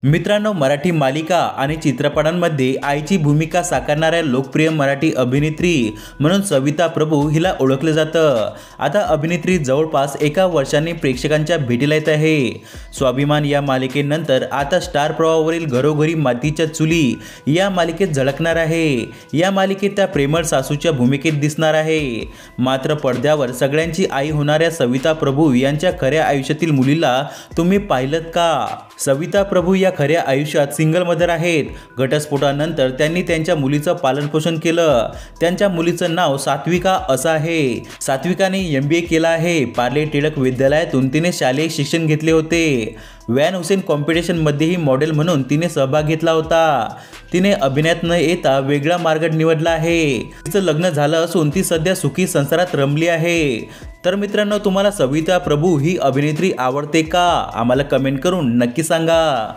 मित्रांनो, मराठी मालिका आणि चित्रपटांमध्ये आईची भूमिका साकारणाऱ्या लोकप्रिय मराठी अभिनेत्री म्हणून सविता प्रभू हिला ओळखलं जातं। आता अभिनेत्री जवळपास 1 वर्षांनी प्रेक्षकांच्या भेटीला येत आहे। स्वाभिमान या मालिकेनंतर आता स्टार प्रवाहावरील घरोघरी मातीच्या चुली या मालिकेत झळकणार आहे। या मालिकेत त्या प्रेमळ सासूच्या भूमिकेत दिसणार आहे। मात्र पडद्यावर सगळ्यांची आई होणाऱ्या सविता प्रभू यांच्या खऱ्या आयुष्यातील मुलीला तुम्ही पाहिलत का? सविता प्रभू या खऱ्या आयुष्यात सिंगल मदर आहेत। घटस्फोटानंतर त्यांनी त्यांच्या मुलीचं पालनपोषण केलं। त्यांच्या मुलीचं नाव सात्विका असं आहे। सात्विकाने MBA केला आहे। पार्ले टिळक विद्यालयातून तिने शालेय शिक्षण घेतले होते। वॅन हुसेन कॉम्पिटिशनमध्येही मॉडेल म्हणून तिने सहभाग घेतला होता। तिने अभिनयात न येता वेगळा मार्ग निवडला आहे। तिचं लग्न झालं असून ती सध्या सुखी संसारात रमली आहे। तर मित्रांनो, तुम्हाला सविता प्रभू ही अभिनेत्री आवडते का? आम्हाला कमेंट करून नक्की सांगा।